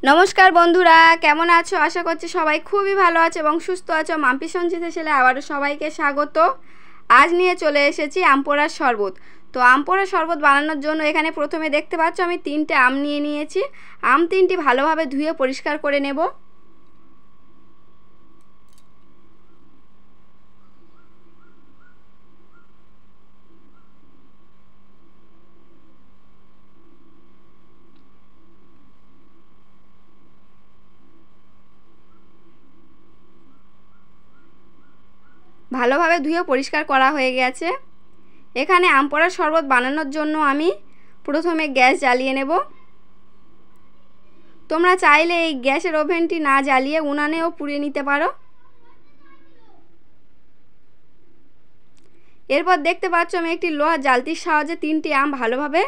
নমস্কার বন্ধুরা, কেমন আছো? আশা করছি সবাই খুবই ভালো আছে এবং সুস্থ আছো। মাম্পি সঞ্চিতা ছেলে আবারও সবাইকে স্বাগত। আজ নিয়ে চলে এসেছি আম পোড়ার শরবত। তো আম পোড়ার শরবত বানানোর জন্য এখানে প্রথমে দেখতে পাচ্ছ আমি 3টে আম নিয়ে নিয়েছি। আম 3টি ভালোভাবে ধুয়ে পরিষ্কার করে নেব। ভালোভাবে ধুয়ে পরিষ্কার করা হয়ে গেছে। এখানে আম পোড়ার শরবত বানানোর জন্য আমি প্রথমে গ্যাস জ্বালিয়ে নেব। তোমরা চাইলে এই গ্যাসের ওভেনটি না জ্বালিয়ে উনানেও পুড়িয়ে নিতে পারো। এরপর দেখতে পাচ্ছ আমি একটি লোহার জালতির সাহায্যে 3টি আম ভালোভাবে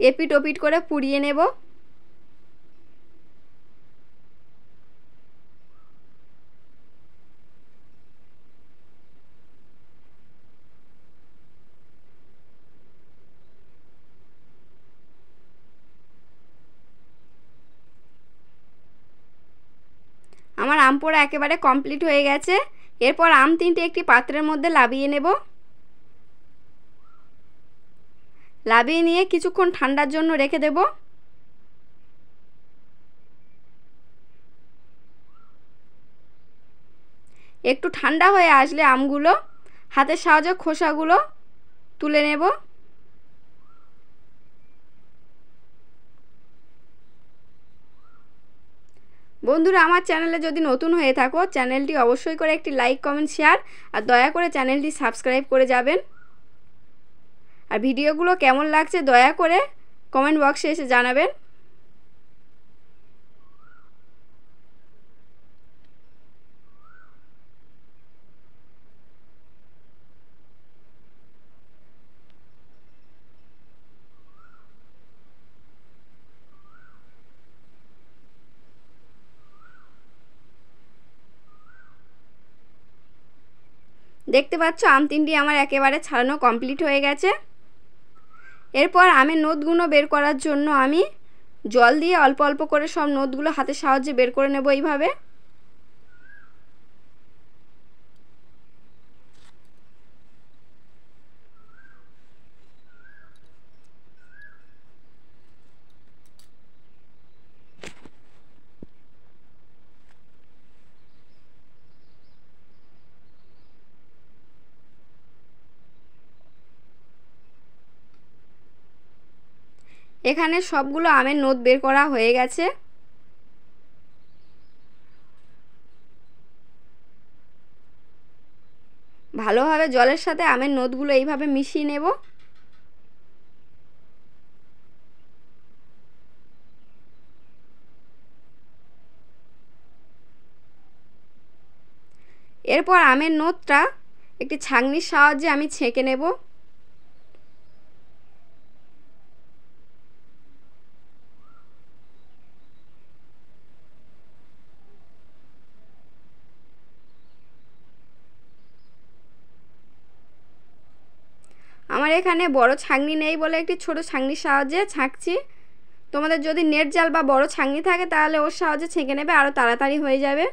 এপিট ওপিট করে পুড়িয়ে নেব। আমার আম পোড়া একেবারে কমপ্লিট হয়ে গেছে। এরপর আম 3টে একটি পাত্রের মধ্যে নাবিয়ে নেব। নাবিয়ে নিয়ে কিছুক্ষণ ঠান্ডার জন্য রেখে দেব। একটু ঠান্ডা হয়ে আসলে আমগুলো হাতের সাহায্যে খোসাগুলো তুলে নেব। বন্ধুরা, আমার চ্যানেলে যদি নতুন হয়ে থাকো চ্যানেলটি অবশ্যই করে একটি লাইক কমেন্ট শেয়ার আর দয়া করে চ্যানেলটি সাবস্ক্রাইব করে যাবেন। আর ভিডিওগুলো কেমন লাগছে দয়া করে কমেন্ট বক্সে এসে জানাবেন। দেখতে পাচ্ছ আম 3টি আমার একেবারে ছাড়ানো কমপ্লিট হয়ে গেছে। এরপর আমের নোদগুলো বের করার জন্য আমি জল দিয়ে অল্প অল্প করে সব নোদগুলো হাতের সাহায্যে বের করে নেব এইভাবে। এখানে সবগুলো আমের নোদ বের করা হয়ে গেছে। ভালোভাবে জলের সাথে আমের নোদগুলো এইভাবে মিশিয়ে নেব। এরপর আমের নোদটা একটি ছাঁকনির সাহায্যে আমি ছেঁকে নেব। আমার এখানে বড় ছাঁকনি নেই বলে একটি ছোট ছাঁকনির সাহায্যে ছাঁকছি। তোমাদের যদি নেট জাল বা বড় ছাঁকনি থাকে তাহলে ওর সাহায্যে ছেঁকে নেবে, আরও তাড়াতাড়ি হয়ে যাবে।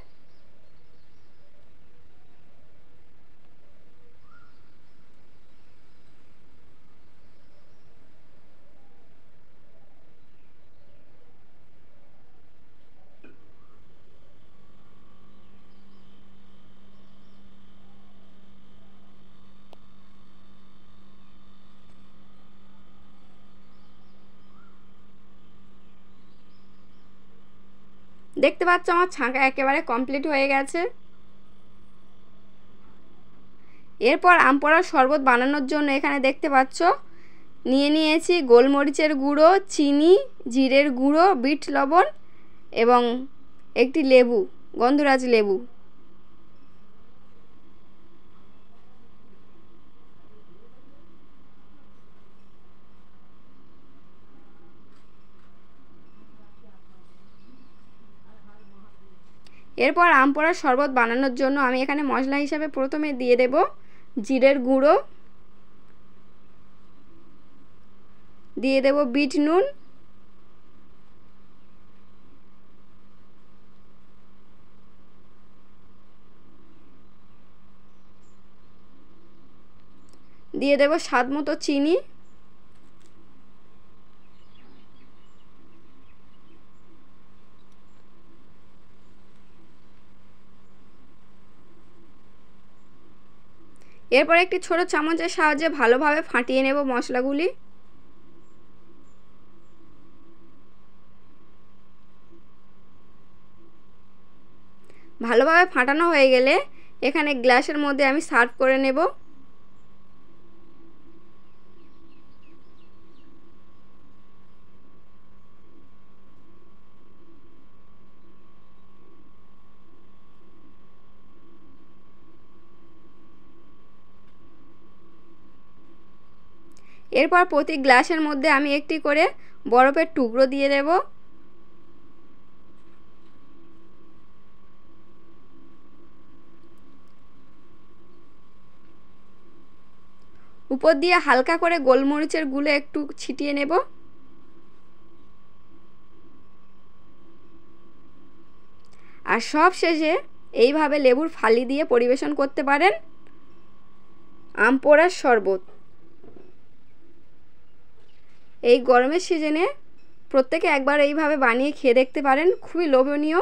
দেখতে পাচ্ছ আমার ছাঁকা একেবারে কমপ্লিট হয়ে গেছে। এরপর আম পোড়ার শরবত বানানোর জন্য এখানে দেখতে পাচ্ছ নিয়েছি গোলমরিচের গুঁড়ো, চিনি, জিরের গুঁড়ো, বিট লবণ এবং একটি লেবু, গন্ধরাজ লেবু। এরপর আম পোড়ার শরবত বানানোর জন্য আমি এখানে মশলা হিসাবে প্রথমে দিয়ে দেব জিরের গুঁড়ো, দিয়ে দেব বিট নুন, দিয়ে দেব স্বাদ মতো চিনি। এরপর একটি ছোট চামচের সাহায্যে ভালোভাবে ফাটিয়ে নেব মশলাগুলি। ভালোভাবে ফাটানো হয়ে গেলে এখানে গ্লাসের মধ্যে আমি সার্ভ করে নেব। এরপর প্রতি গ্লাসের মধ্যে আমি একটি করে বরফের টুকরো দিয়ে দেব। উপর দিয়ে হালকা করে গোলমরিচের গুঁড়ো একটু ছিটিয়ে নেব। আর সব শেষে এইভাবে লেবুর ফালি দিয়ে পরিবেশন করতে পারেন আম পোড়ার শরবত। এই গরমের সিজনে প্রত্যেকে একবার এইভাবে বানিয়ে খেয়ে দেখতে পারেন। খুবই লোভনীয়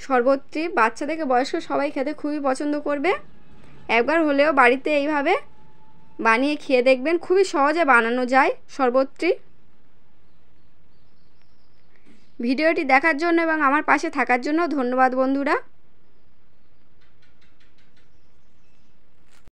শরবতটি বাচ্চা থেকে বয়স্ক সবাই খেতে খুবই পছন্দ করবে। একবার হলেও বাড়িতে এইভাবে বানিয়ে খেয়ে দেখবেন, খুবই সহজে বানানো যায় শরবতটি। ভিডিওটি দেখার জন্য এবং আমার পাশে থাকার জন্য ধন্যবাদ বন্ধুরা।